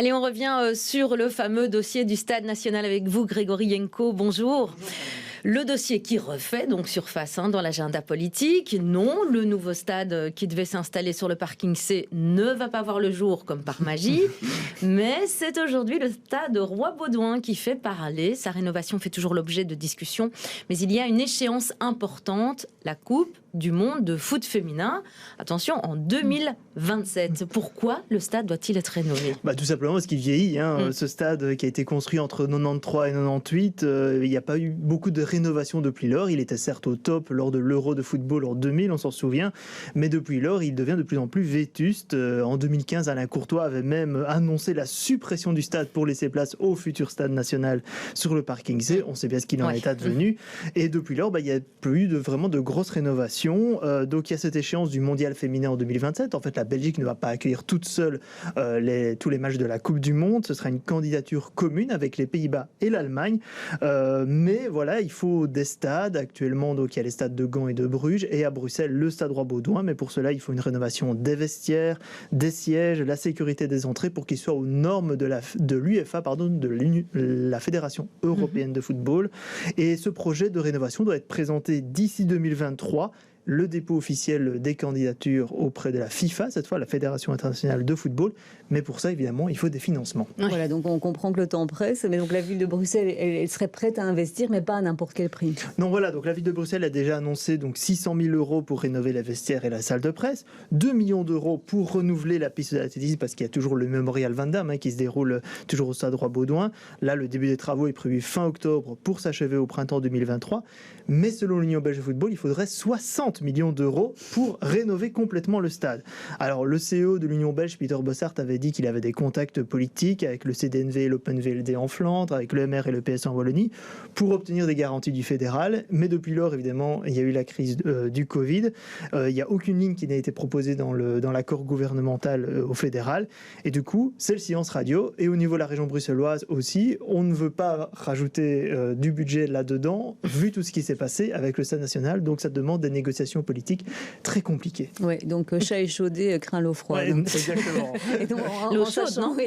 Allez, on revient sur le fameux dossier du Stade national avec vous, Grégory Yenko. Bonjour. Le dossier qui refait donc surface dans l'agenda politique. Non, le nouveau stade qui devait s'installer sur le parking C ne va pas voir le jour comme par magie. Mais c'est aujourd'hui le stade Roi-Baudouin qui fait parler. Sa rénovation fait toujours l'objet de discussions. Mais il y a une échéance importante, la Coupe du monde de foot féminin. Attention, en 2027. Pourquoi le stade doit-il être rénové ? Tout simplement parce qu'il vieillit. Ce stade qui a été construit entre 93 et 98, il n'y a pas eu beaucoup de rénovation depuis lors. Il était certes au top lors de l'Euro de football en 2000, on s'en souvient, mais depuis lors, il devient de plus en plus vétuste. En 2015, Alain Courtois avait même annoncé la suppression du stade pour laisser place au futur stade national sur le parking C. On sait bien ce qu'il en est advenu. Et depuis lors, il n'y a plus vraiment de grosses rénovations. Donc il y a cette échéance du mondial féminin en 2027. En fait, la Belgique ne va pas accueillir toute seule tous les matchs de la Coupe du Monde. Ce sera une candidature commune avec les Pays-Bas et l'Allemagne. Mais voilà, il faut des stades. Actuellement, donc, il y a les stades de Gand et de Bruges. Et à Bruxelles, le stade Roi-Baudouin. Mais pour cela, il faut une rénovation des vestiaires, des sièges, la sécurité des entrées pour qu'ils soient aux normes de l'UEFA, de la Fédération européenne de football. Et ce projet de rénovation doit être présenté d'ici 2023. Le dépôt officiel des candidatures auprès de la FIFA, cette fois la Fédération internationale de football. Mais pour ça, évidemment, il faut des financements. Voilà, donc on comprend que le temps presse, mais donc la ville de Bruxelles, elle serait prête à investir, mais pas à n'importe quel prix. Non, voilà, donc la ville de Bruxelles a déjà annoncé donc 600 000 € pour rénover les vestiaires et la salle de presse, 2 millions d'euros pour renouveler la piste d'athlétisme, parce qu'il y a toujours le Mémorial Van Damme qui se déroule toujours au stade Roi-Baudouin. Là, le début des travaux est prévu fin octobre pour s'achever au printemps 2023. Mais selon l'Union belge de football, il faudrait 60 millions d'euros pour rénover complètement le stade. Alors le CEO de l'Union belge, Peter Bossart, avait dit qu'il avait des contacts politiques avec le CDNV et l'OpenVLD en Flandre, avec le MR et le PS en Wallonie, pour obtenir des garanties du fédéral. Mais depuis lors, évidemment, il y a eu la crise du Covid. Il n'y a aucune ligne qui n'a été proposée dans l'accord gouvernemental au fédéral. Et du coup, c'est le silence radio. Et au niveau de la région bruxelloise aussi, on ne veut pas rajouter du budget là-dedans, vu tout ce qui s'est passé avec le stade national. Donc ça demande des négociations politiques très compliquées. Oui, donc chat échaudé craint l'eau froide. Ouais, exactement. Et donc, l'eau chaude, non ? Oui.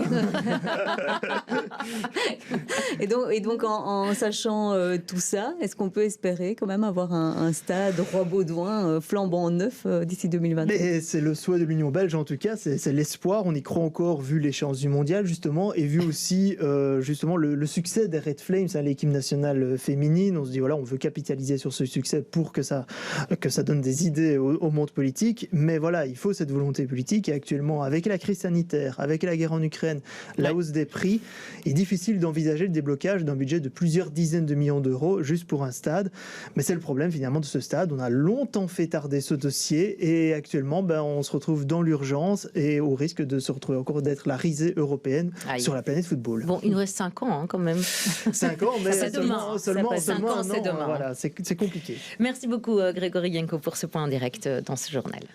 et donc en sachant tout ça, est-ce qu'on peut espérer quand même avoir un stade Roi-Baudouin flambant neuf d'ici 2020 ? Mais c'est le souhait de l'Union belge en tout cas, c'est l'espoir. On y croit encore vu l'échéance du mondial justement, et vu aussi justement le succès des Red Flames, l'équipe nationale féminine. On se dit voilà, on veut capitaliser sur ce succès pour que ça donne des idées au monde politique. Mais voilà, il faut cette volonté politique. Et actuellement, avec la crise sanitaire, avec la guerre en Ukraine, la hausse des prix, il est difficile d'envisager le déblocage d'un budget de plusieurs dizaines de millions d'euros juste pour un stade. Mais c'est le problème finalement de ce stade. On a longtemps fait tarder ce dossier et actuellement, on se retrouve dans l'urgence et au risque de se retrouver encore d'être la risée européenne sur la planète football. Bon, il nous reste 5 ans quand même. 5 ans, mais c'est seulement 5 ans, c'est demain. Voilà, c'est compliqué. Merci beaucoup Grégory Yenko pour ce point en direct dans ce journal.